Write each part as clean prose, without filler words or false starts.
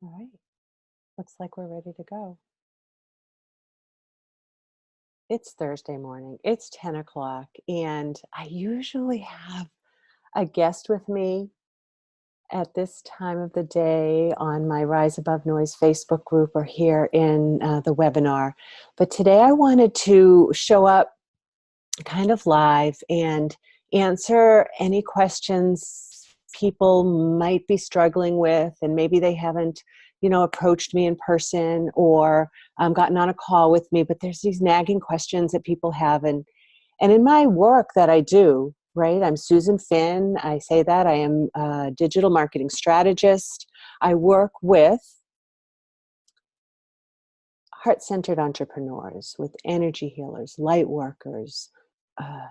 All right. Looks like we're ready to go. It's Thursday morning. It's 10 o'clock, and I usually have a guest with me at this time of the day on my Rise Above Noise Facebook group or here in the webinar. But today I wanted to show up kind of live and answer any questions people might be struggling with, and maybe they haven't approached me in person or gotten on a call with me, but there's these nagging questions that people have. And in my work that I do, right, I'm Susan Finn. I say that I am a digital marketing strategist. I work with heart-centered entrepreneurs, with energy healers, light workers, uh,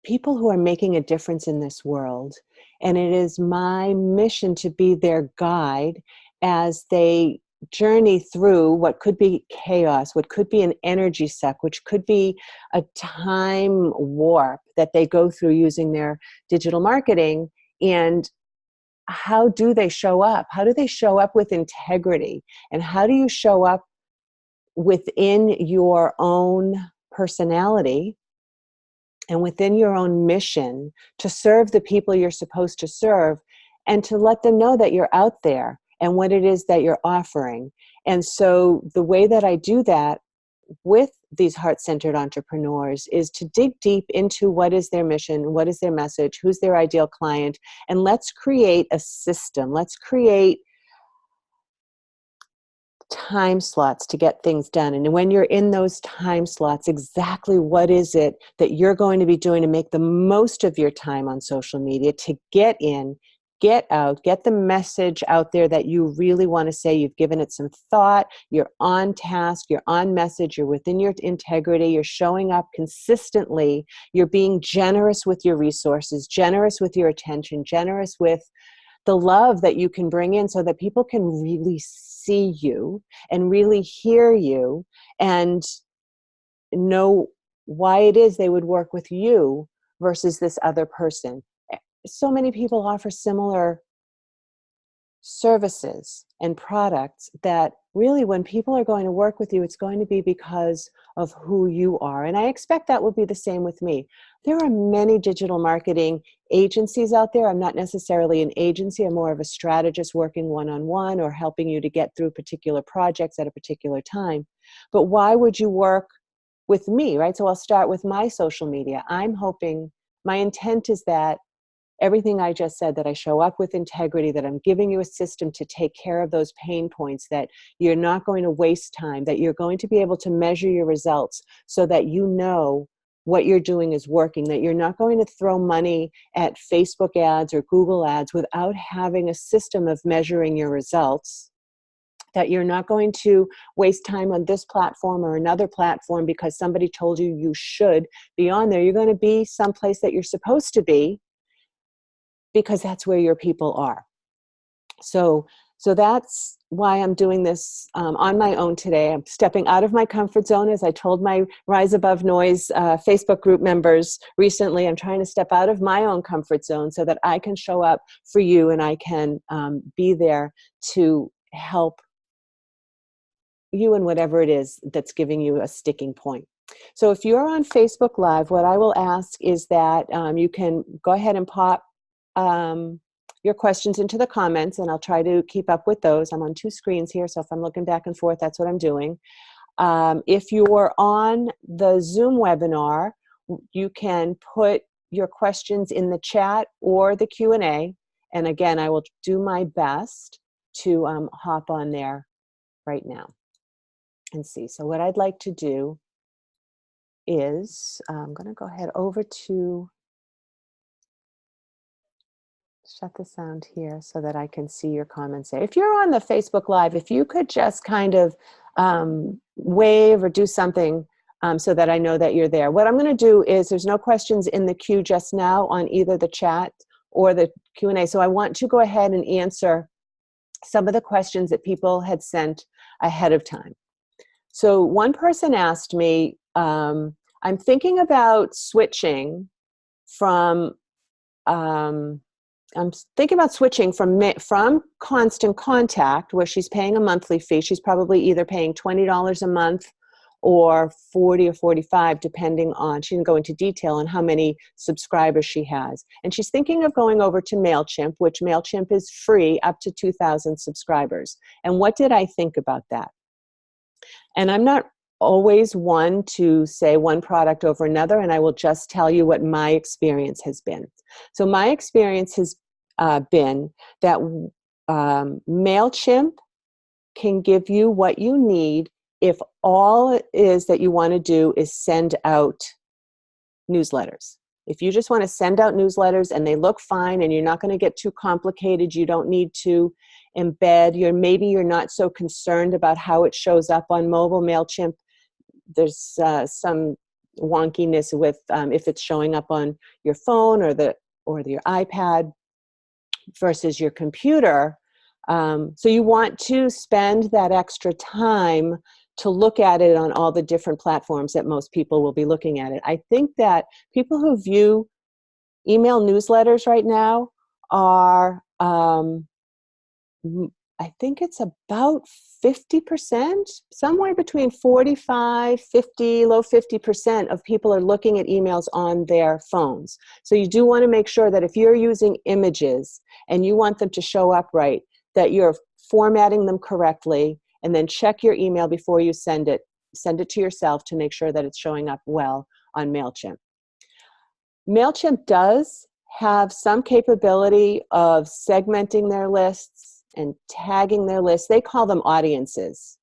people who are making a difference in this world. And it is my mission to be their guide as they journey through what could be chaos, what could be an energy suck, which could be a time warp that they go through using their digital marketing. And how do they show up? How do they show up with integrity? And how do you show up within your own personality and within your own mission to serve the people you're supposed to serve, and to let them know that you're out there and what it is that you're offering? And so the way that I do that with these heart-centered entrepreneurs is to dig deep into what is their mission, what is their message, who's their ideal client, and let's create a system. Let's create time slots to get things done. And when you're in those time slots, exactly what is it that you're going to be doing to make the most of your time on social media, to get in, get out, get the message out there that you really want to say. You've given it some thought, you're on task, you're on message, you're within your integrity, you're showing up consistently, you're being generous with your resources, generous with your attention, generous with the love that you can bring in, so that people can really see you and really hear you and know why it is they would work with you versus this other person. So many people offer similar services and products that really, when people are going to work with you, it's going to be because of who you are. And I expect that will be the same with me. There are many digital marketing agencies out there. I'm not necessarily an agency. I'm more of a strategist working one-on-one or helping you to get through particular projects at a particular time. But why would you work with me, right? So I'll start with my social media. I'm hoping, my intent is that everything I just said, that I show up with integrity, that I'm giving you a system to take care of those pain points, that you're not going to waste time, that you're going to be able to measure your results so that you know what you're doing is working, that you're not going to throw money at Facebook ads or Google ads without having a system of measuring your results, that you're not going to waste time on this platform or another platform because somebody told you you should be on there. You're going to be someplace that you're supposed to be, because that's where your people are. So that's why I'm doing this on my own today. I'm stepping out of my comfort zone, as I told my Rise Above Noise Facebook group members recently. I'm trying to step out of my own comfort zone so that I can show up for you, and I can be there to help you in whatever it is that's giving you a sticking point. So if you're on Facebook Live, what I will ask is that you can go ahead and pop your questions into the comments, and I'll try to keep up with those. I'm on two screens here, so if I'm looking back and forth, that's what I'm doing. If you're on the Zoom webinar, you can put your questions in the chat or the Q&A, and again, I will do my best to hop on there right now and see. So what I'd like to do is I'm going to go ahead over to shut the sound here so that I can see your comments there. If you're on the Facebook Live, if you could just kind of wave or do something so that I know that you're there. What I'm going to do is, there's no questions in the queue just now on either the chat or the Q&A. So I want to go ahead and answer some of the questions that people had sent ahead of time. So one person asked me, I'm thinking about switching from I'm thinking about switching from Constant Contact, where she's paying a monthly fee. She's probably either paying $20 a month or 40 or 45, depending on, she didn't go into detail on how many subscribers she has. And she's thinking of going over to MailChimp, which MailChimp is free up to 2,000 subscribers. And what did I think about that? And I'm not always one to say one product over another, and I will just tell you what my experience has been. So my experience has been that MailChimp can give you what you need if all it is that you want to do is send out newsletters. If you just want to send out newsletters and they look fine and you're not going to get too complicated, you don't need to embed, maybe you're not so concerned about how it shows up on mobile. MailChimp, there's some wonkiness with if it's showing up on your phone or your iPad versus your computer. So you want to spend that extra time to look at it on all the different platforms that most people will be looking at it. I think that people who view email newsletters right now are, I think it's about 50%, somewhere between 45, 50, low 50% of people are looking at emails on their phones. So you do want to make sure that if you're using images and you want them to show up right, that you're formatting them correctly, and then check your email before you send it. Send it to yourself to make sure that it's showing up well on MailChimp. MailChimp does have some capability of segmenting their lists and tagging their lists. They call them audiences.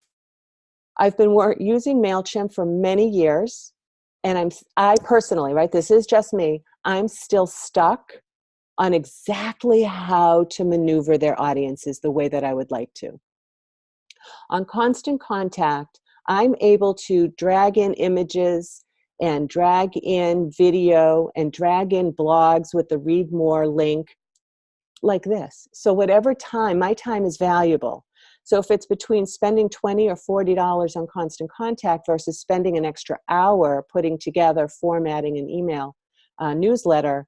I've been using MailChimp for many years, and I personally, right, this is just me, I'm still stuck on exactly how to maneuver their audiences the way that I would like to. On Constant Contact, I'm able to drag in images and drag in video and drag in blogs with the read more link like this. So whatever time, my time is valuable. So if it's between spending $20 or $40 on Constant Contact versus spending an extra hour putting together, formatting an email newsletter,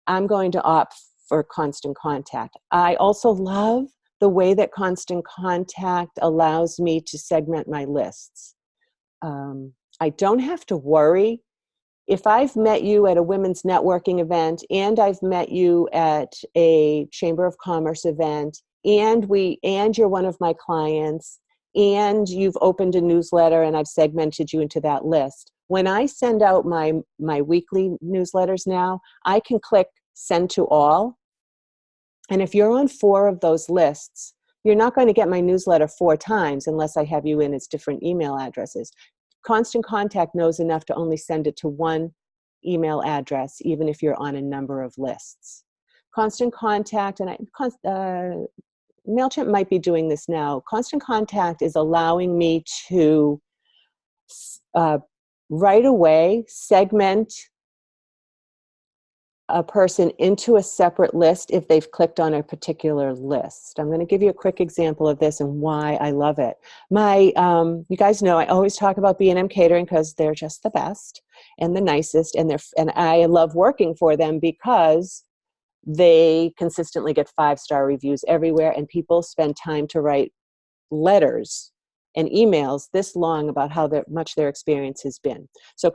I'm going to opt for Constant Contact. I also love the way that Constant Contact allows me to segment my lists. I don't have to worry. If I've met you at a women's networking event and I've met you at a Chamber of Commerce event and you're one of my clients and you've opened a newsletter and I've segmented you into that list, when I send out my weekly newsletters now, I can click send to all. And if you're on 4 of those lists, you're not going to get my newsletter 4 times unless I have you in as different email addresses. Constant Contact knows enough to only send it to one email address, even if you're on a number of lists. Constant Contact, and MailChimp might be doing this now. Constant Contact is allowing me to right away segment a person into a separate list if they've clicked on a particular list. I'm going to give you a quick example of this and why I love it. You guys know I always talk about B&M Catering because they're just the best and the nicest, and I love working for them because they consistently get 5-star reviews everywhere, and people spend time to write letters and emails this long about how much their experience has been. So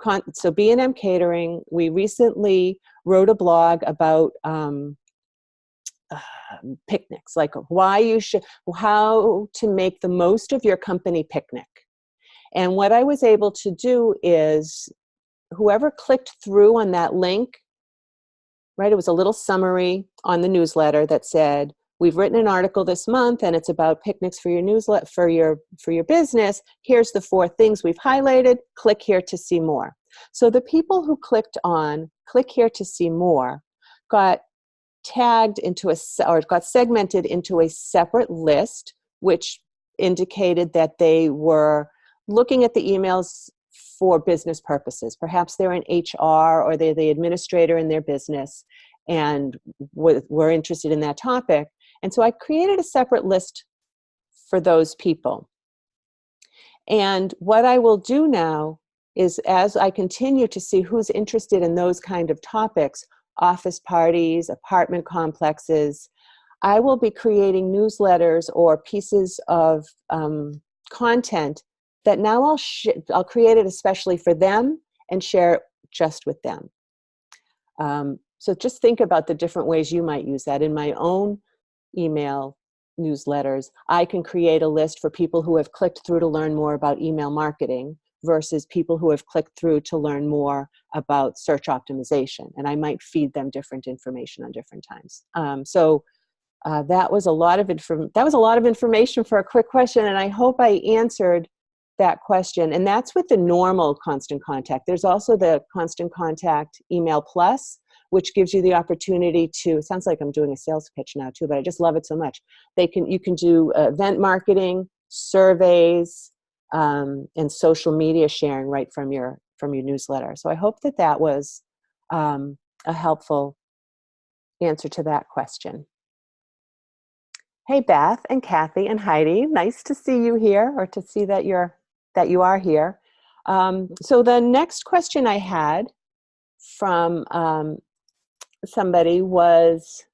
B&M Catering, we recently wrote a blog about picnics, like how to make the most of your company picnic. And what I was able to do is whoever clicked through on that link, right, it was a little summary on the newsletter that said, we've written an article this month and it's about picnics for your newsletter, for your business. Here's the 4 things we've highlighted. Click here to see more. So the people who clicked on click here to see more got tagged into got segmented into a separate list, which indicated that they were looking at the emails for business purposes. Perhaps they're in HR or they're the administrator in their business and were interested in that topic. And so I created a separate list for those people. And what I will do now is, as I continue to see who's interested in those kind of topics, office parties, apartment complexes. I will be creating newsletters or pieces of content that now I'll create it especially for them and share it just with them. So just think about the different ways you might use that. In my own email newsletters, I can create a list for people who have clicked through to learn more about email marketing versus people who have clicked through to learn more about search optimization. And I might feed them different information on different times. That was a lot of information for a quick question, and I hope I answered that question. And that's with the normal Constant Contact. There's also the Constant Contact Email Plus, which gives you the opportunity to, it sounds like I'm doing a sales pitch now too, but I just love it so much. You can do event marketing, surveys, and social media sharing right from your newsletter. So I hope that was a helpful answer to that question. Hey, Beth and Kathy and Heidi, nice to see you here, or to see that you are here. So the next question I had from somebody was,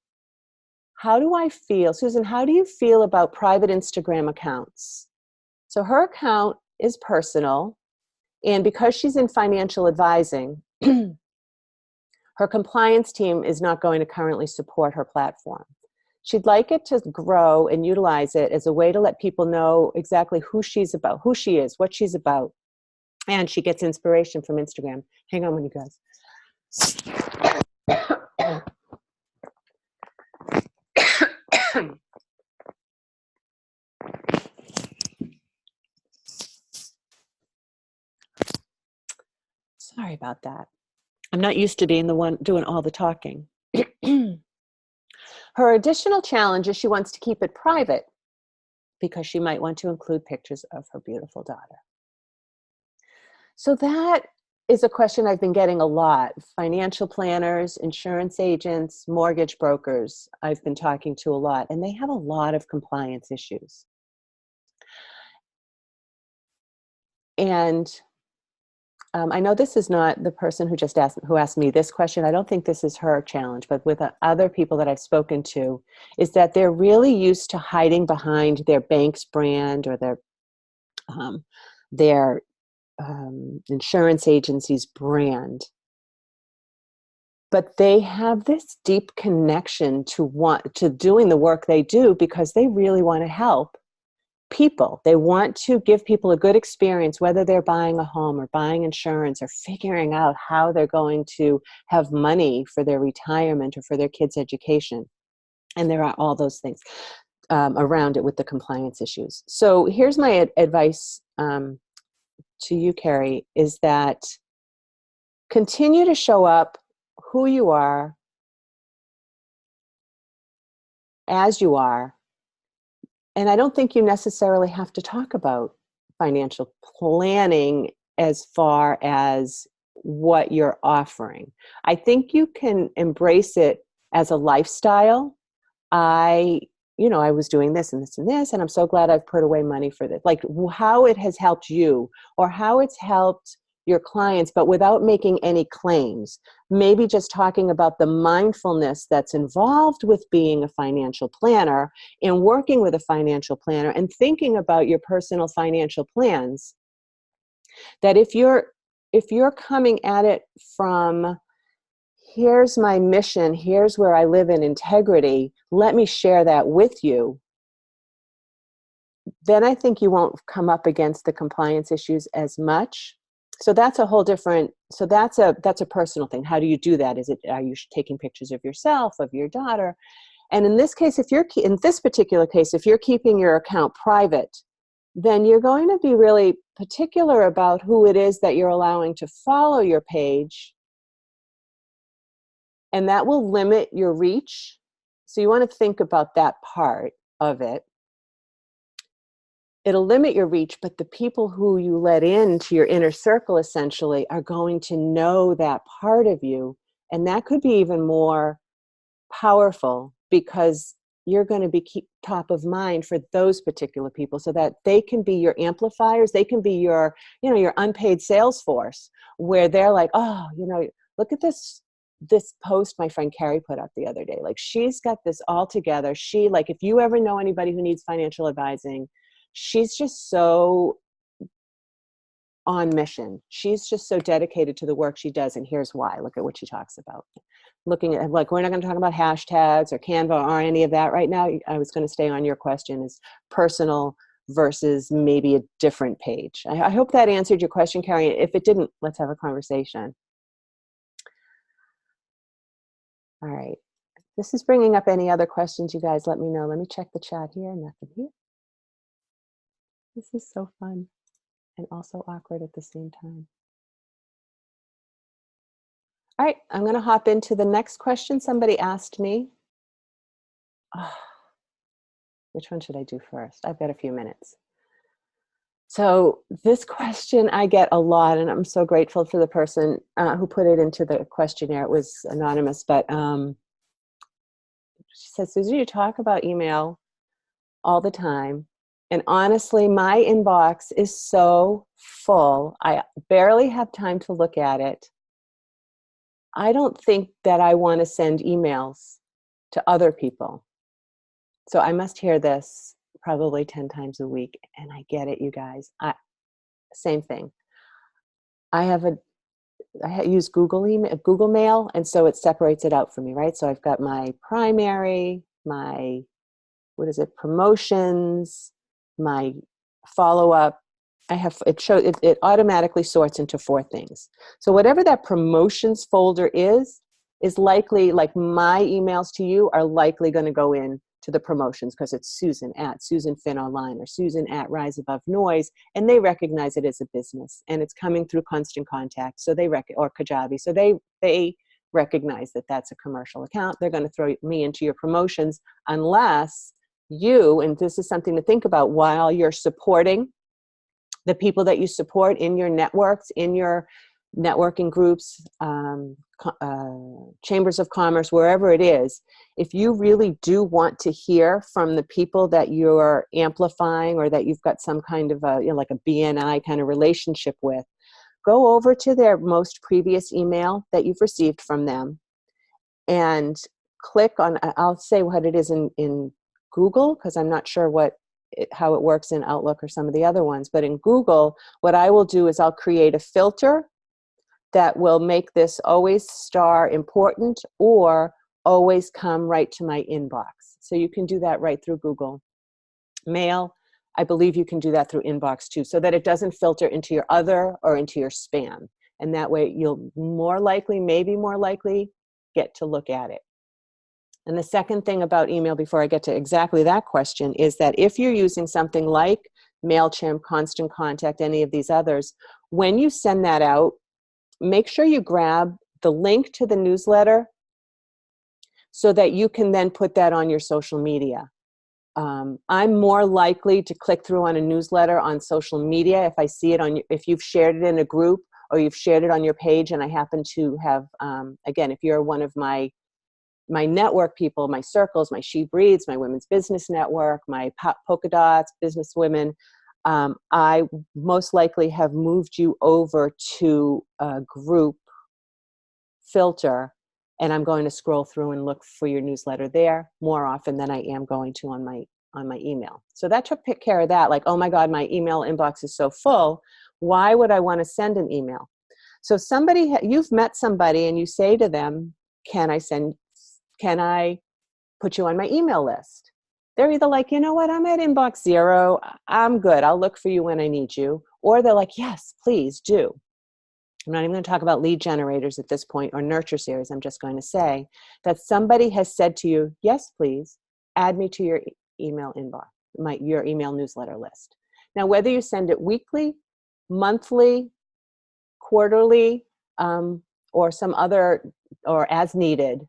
how do I feel? Susan, how do you feel about private Instagram accounts? So her account is personal, and because she's in financial advising, her compliance team is not going to currently support her platform. She'd like it to grow and utilize it as a way to let people know exactly who she is, what she's about. And she gets inspiration from Instagram. Hang on, you guys. Sorry about that. I'm not used to being the one doing all the talking. Her additional challenge is she wants to keep it private because she might want to include pictures of her beautiful daughter. So that is a question I've been getting a lot. Financial planners, insurance agents, mortgage brokers, I've been talking to a lot, and they have a lot of compliance issues. And I know this is not the person who asked me this question. I don't think this is her challenge, but with other people that I've spoken to, is that they're really used to hiding behind their bank's brand or their insurance agency's brand. But they have this deep connection to doing the work they do because they really want to help people. They want to give people a good experience, whether they're buying a home or buying insurance or figuring out how they're going to have money for their retirement or for their kids' education. And there are all those things around it with the compliance issues. So here's my advice to you, Carrie, is that continue to show up who you are, as you are. And I don't think you necessarily have to talk about financial planning as far as what you're offering. I think you can embrace it as a lifestyle. I was doing this and this and this, and I'm so glad I've put away money for this. Like how it has helped you or how it's helped your clients, but without making any claims. Maybe just talking about the mindfulness that's involved with being a financial planner and working with a financial planner and thinking about your personal financial plans. That if you're coming at it from, here's my mission, here's where I live in integrity, let me share that with you, then I think you won't come up against the compliance issues as much. So that's a whole different, so that's a personal thing. How do you do that? Are you taking pictures of yourself, of your daughter? And in this case, in this particular case, if you're keeping your account private, then you're going to be really particular about who it is that you're allowing to follow your page. And that will limit your reach. So you want to think about that part of it. It'll limit your reach, but the people who you let into your inner circle essentially are going to know that part of you. And that could be even more powerful because you're going to be top of mind for those particular people so that they can be your amplifiers. They can be your unpaid sales force where they're like, oh, look at this this post my friend Carrie put up the other day. Like, she's got this all together. She, like, if you ever know anybody who needs financial advising, she's just so on mission. She's just so dedicated to the work she does. And here's why. Look at what she talks about. Looking at, like, we're not going to talk about hashtags or Canva or any of that right now. I was going to stay on your question, is personal versus maybe a different page. I hope that answered your question, Carrie. If it didn't, let's have a conversation. All right. This is bringing up any other questions, you guys. Let me know. Let me check the chat here. Nothing here. This is so fun and also awkward at the same time. All right, I'm going to hop into the next question somebody asked me. Oh, which one should I do first? I've got a few minutes. So this question I get a lot, and I'm so grateful for the person who put it into the questionnaire. It was anonymous, but she says, Susan, you talk about email all the time. And honestly, my inbox is so full. I barely have time to look at it. I don't think that I want to send emails to other people. So I must hear this probably 10 times a week. And I get it, you guys. Same thing. I use Google Mail, and so it separates it out for me, right? So I've got my primary, my, promotions, my follow-up. It automatically sorts into 4 things. So whatever that promotions folder is likely, like, my emails to you are likely going to go in to the promotions, because it's Susan at Susan Finn Online or Susan at Rise Above Noise, and they recognize it as a business, and it's coming through Constant Contact, so or Kajabi, so they recognize that that's a commercial account. They're going to throw me into your promotions, unless you, and this is something to think about while you're supporting the people that you support in your networks, in your networking groups, chambers of commerce, wherever it is. If you really do want to hear from the people that you're amplifying, or that you've got some kind of like a BNI kind of relationship with, go over to their most previous email that you've received from them and click on, I'll say what it is in Google, because I'm not sure how it works in Outlook or some of the other ones. But in Google, what I will do is I'll create a filter that will make this always star important or always come right to my inbox. So you can do that right through Google Mail. I believe you can do that through inbox too, so that it doesn't filter into your other or into your spam. And that way you'll maybe more likely get to look at it. And the second thing about email, before I get to exactly that question, is that if you're using something like MailChimp, Constant Contact, any of these others, when you send that out, make sure you grab the link to the newsletter so that you can then put that on your social media. I'm more likely to click through on a newsletter on social media if I see it if you've shared it in a group or you've shared it on your page, and I happen to have, again, if you're one of my network people, my circles, my She Breathes, my Women's Business Network, my Polka Dots, Business Women, I most likely have moved you over to a group filter, and I'm going to scroll through and look for your newsletter there more often than I am going to on my email. So that took care of that. Like, oh my God, my email inbox is so full. Why would I want to send an email? So you've met somebody and you say to them, can I put you on my email list? They're either like, you know what, I'm at inbox 0. I'm good. I'll look for you when I need you. Or they're like, yes, please do. I'm not even going to talk about lead generators at this point or nurture series. I'm just going to say that somebody has said to you, yes, please add me to your email inbox, your email newsletter list. Now, whether you send it weekly, monthly, quarterly, or some other, or as needed,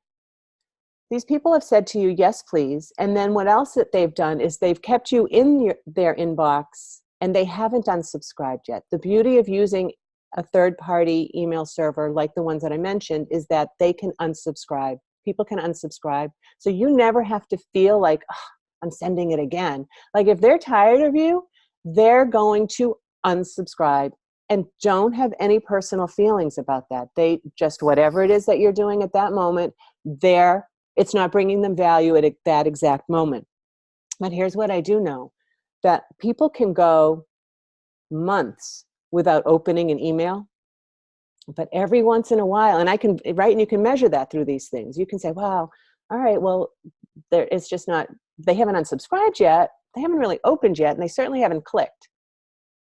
these people have said to you, yes, please. And then what else that they've done is they've kept you in their inbox, and they haven't unsubscribed yet. The beauty of using a third-party email server like the ones that I mentioned is that they can unsubscribe. People can unsubscribe. So you never have to feel like, oh, I'm sending it again. Like, if they're tired of you, they're going to unsubscribe and don't have any personal feelings about that. They just, whatever it is that you're doing at that moment, it's not bringing them value at that exact moment. But here's what I do know, that people can go months without opening an email, but every once in a while, and you can measure that through these things. You can say, wow, all right, well, it's just not, they haven't unsubscribed yet, they haven't really opened yet, and they certainly haven't clicked.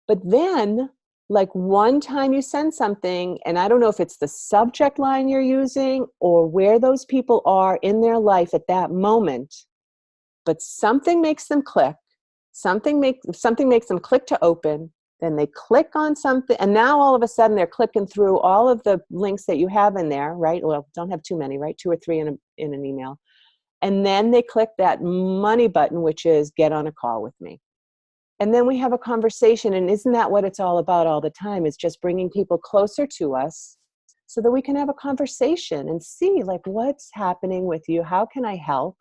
But then, like, one time you send something, and I don't know if it's the subject line you're using or where those people are in their life at that moment, but something makes them click, something makes them click to open, then they click on something, and now all of a sudden they're clicking through all of the links that you have in there, right? Well, don't have too many, right? 2 or 3 in an email. And then they click that money button, which is get on a call with me. And then we have a conversation, and isn't that what it's all about all the time? It's just bringing people closer to us so that we can have a conversation and see, like, what's happening with you? How can I help?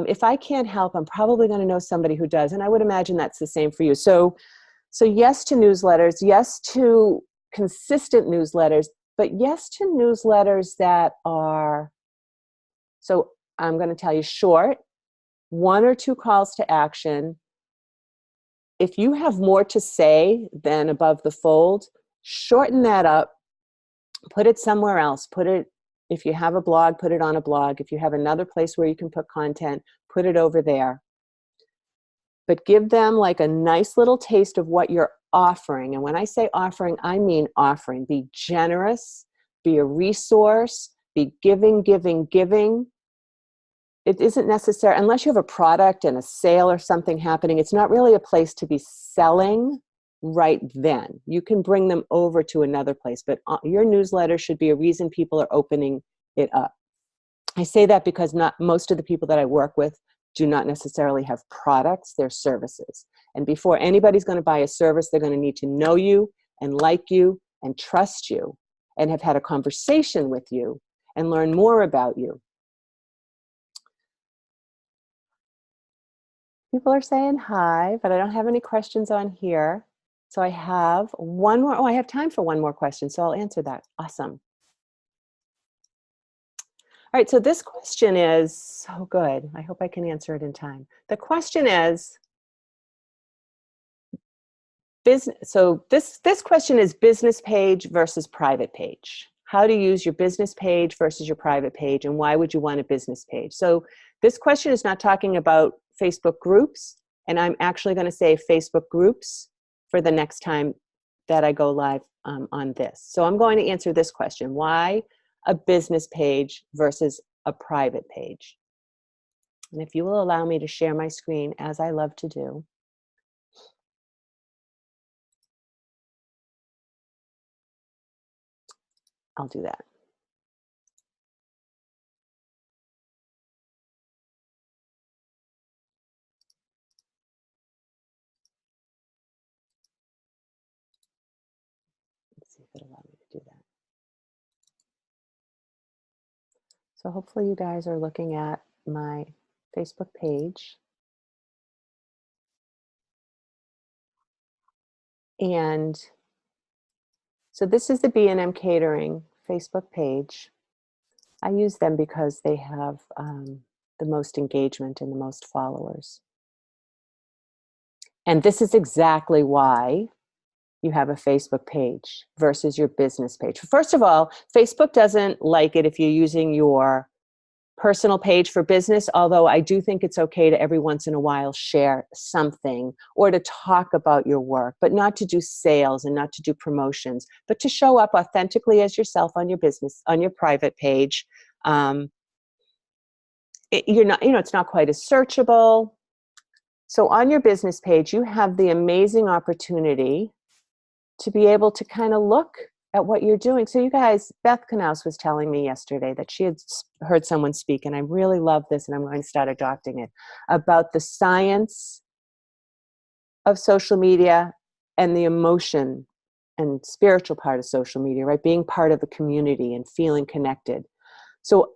If I can't help, I'm probably going to know somebody who does. And I would imagine that's the same for you. So yes to newsletters, yes to consistent newsletters, but yes to newsletters that are, so I'm going to tell you, short, 1 or 2 calls to action. If you have more to say than above the fold, shorten that up, put it somewhere else. If you have a blog, put it on a blog. If you have another place where you can put content, put it over there. But give them like a nice little taste of what you're offering. And when I say offering, I mean offering. Be generous, be a resource, be giving, giving, giving. It isn't necessary, unless you have a product and a sale or something happening, it's not really a place to be selling right then. You can bring them over to another place, but your newsletter should be a reason people are opening it up. I say that because not most of the people that I work with do not necessarily have products, they're services. And before anybody's going to buy a service, they're going to need to know you and like you and trust you and have had a conversation with you and learn more about you. People are saying hi, but I don't have any questions on here. So I have one more. Oh, I have time for one more question, so I'll answer that. Awesome. All right, so this question is so good. I hope I can answer it in time. The question is, so this question is business page versus private page. How to use your business page versus your private page, and why would you want a business page? So this question is not talking about Facebook groups, and I'm actually going to say Facebook groups for the next time that I go live on this. So I'm going to answer this question: why a business page versus a private page? And if you will allow me to share my screen, as I love to do, I'll do that. Let's see if it'll allow me to do that. So hopefully you guys are looking at my Facebook page. And so this is the B&M Catering Facebook page. I use them because they have the most engagement and the most followers. And this is exactly why you have a Facebook page versus your business page. First of all, Facebook doesn't like it if you're using your personal page for business, although I do think it's okay to every once in a while share something or to talk about your work, but not to do sales and not to do promotions, but to show up authentically as yourself on your business, on your private page. You're not, it's not quite as searchable. So on your business page, you have the amazing opportunity to be able to kind of look at what you're doing. So you guys, Beth Knaus was telling me yesterday that she had heard someone speak, and I really love this, and I'm going to start adopting it, about the science of social media and the emotion and spiritual part of social media, right? Being part of a community and feeling connected. So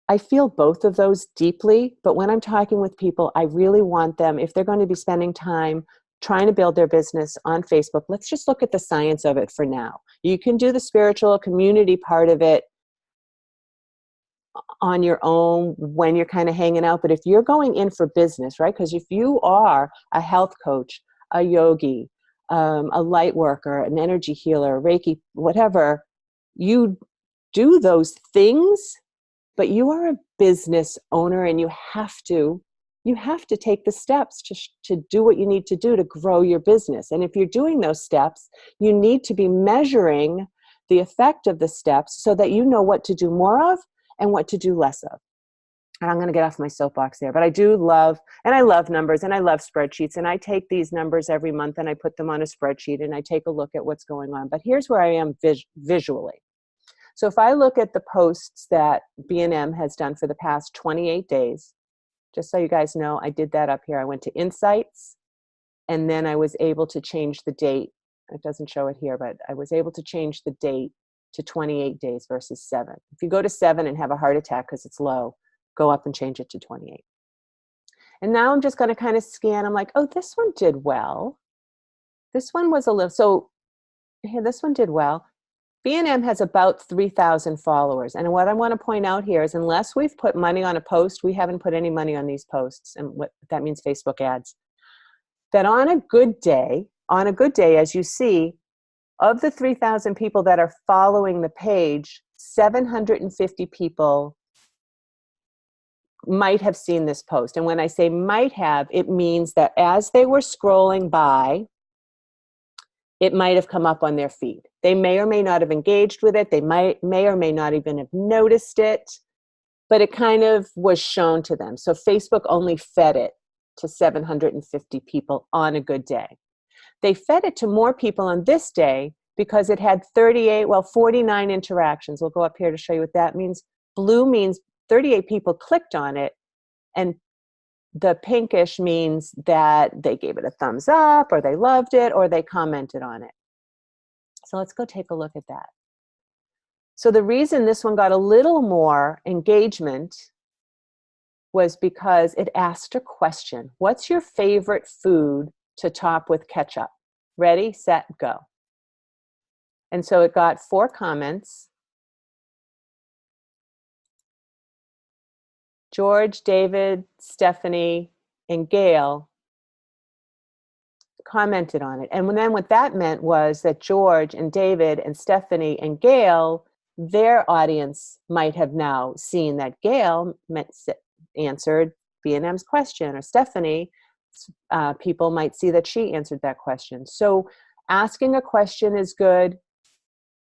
I feel both of those deeply, but when I'm talking with people, I really want them, if they're going to be spending time trying to build their business on Facebook, let's just look at the science of it for now. You can do the spiritual community part of it on your own when you're kind of hanging out. But if you're going in for business, right? Because if you are a health coach, a yogi, a light worker, an energy healer, Reiki, whatever, you do those things, but you are a business owner and you have to take the steps to do what you need to do to grow your business. And if you're doing those steps, you need to be measuring the effect of the steps so that you know what to do more of and what to do less of. And I'm going to get off my soapbox there, but I love numbers and I love spreadsheets, and I take these numbers every month and I put them on a spreadsheet and I take a look at what's going on. But here's where I am visually. So if I look at the posts that B&M has done for the past 28 days, just so you guys know, I did that up here. I went to Insights, and then I was able to change the date. It doesn't show it here, but I was able to change the date to 28 days versus 7. If you go to 7 and have a heart attack because it's low, go up and change it to 28. And now I'm just going to kind of scan. I'm like, oh, this one did well. This one was a little, so here, this one did well. B&M has about 3,000 followers. And what I want to point out here is unless we've put money on a post, we haven't put any money on these posts. And what that means, Facebook ads. That on a good day, as you see, of the 3,000 people that are following the page, 750 people might have seen this post. And when I say might have, it means that as they were scrolling by, it might have come up on their feed. They may or may not have engaged with it. They may or may not even have noticed it, but it kind of was shown to them. So Facebook only fed it to 750 people on a good day. They fed it to more people on this day because it had 49 interactions. We'll go up here to show you what that means. Blue means 38 people clicked on it, and the pinkish means that they gave it a thumbs up, or they loved it, or they commented on it. So let's go take a look at that. So the reason this one got a little more engagement was because it asked a question. What's your favorite food to top with ketchup? Ready, set, go. And so it got 4 comments. George, David, Stephanie, and Gail commented on it. And then what that meant was that George and David and Stephanie and Gail, their audience might have now seen that Gail answered B&M's question, or Stephanie, people might see that she answered that question. So asking a question is good,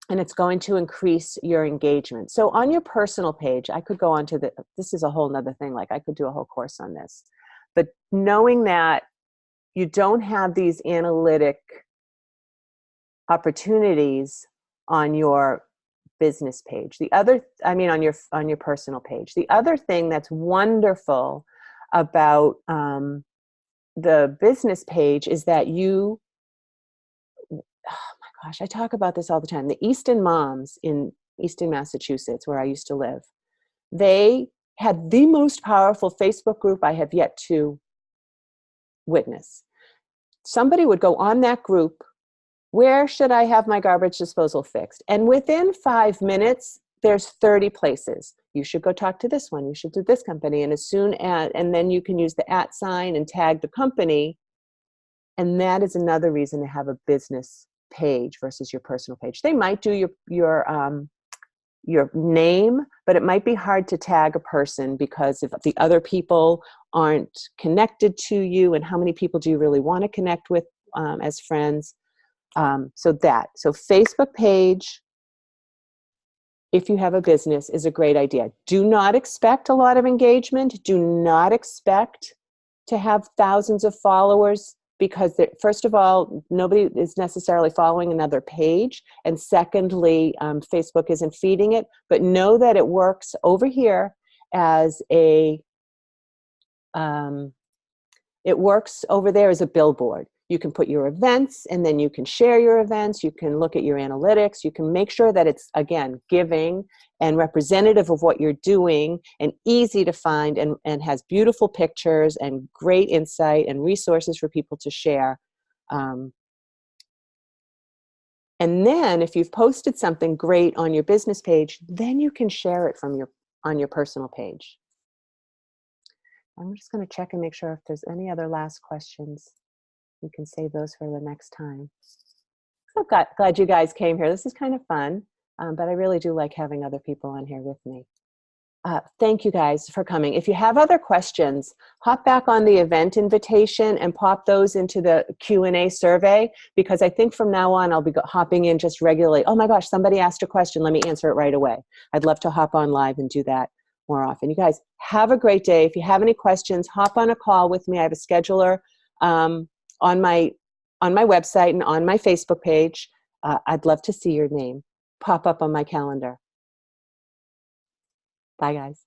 and it's going to increase your engagement. So on your personal page, I could go on to this is a whole nother thing, like I could do a whole course on this. But knowing that you don't have these analytic opportunities on your business page. On your personal page. The other thing that's wonderful about the business page is that gosh, I talk about this all the time. The Easton moms in Easton, Massachusetts, where I used to live, they had the most powerful Facebook group I have yet to witness. Somebody would go on that group, where should I have my garbage disposal fixed? And within 5 minutes, there's 30 places. You should go talk to this one. You should do this company. And then you can use the @ sign and tag the company. And that is another reason to have a business page versus your personal page. They might do your name, but it might be hard to tag a person because if the other people aren't connected to you, and how many people do you really want to connect with as friends? So Facebook page, if you have a business, is a great idea. Do not expect a lot of engagement. Do not expect to have thousands of followers, because first of all, nobody is necessarily following another page. And secondly, Facebook isn't feeding it. But know that it works over here as it works over there as a billboard. You can put your events, and then you can share your events. You can look at your analytics. You can make sure that it's, again, giving and representative of what you're doing and easy to find, and has beautiful pictures and great insight and resources for people to share. And then if you've posted something great on your business page, then you can share it on your personal page. I'm just going to check and make sure if there's any other last questions. We can save those for the next time. So glad you guys came here. This is kind of fun, but I really do like having other people on here with me. Thank you guys for coming. If you have other questions, hop back on the event invitation and pop those into the Q&A survey, because I think from now on I'll be hopping in just regularly. Oh my gosh, somebody asked a question. Let me answer it right away. I'd love to hop on live and do that more often. You guys have a great day. If you have any questions, hop on a call with me. I have a scheduler on my website and on my Facebook page. I'd love to see your name pop up on my calendar. Bye, guys.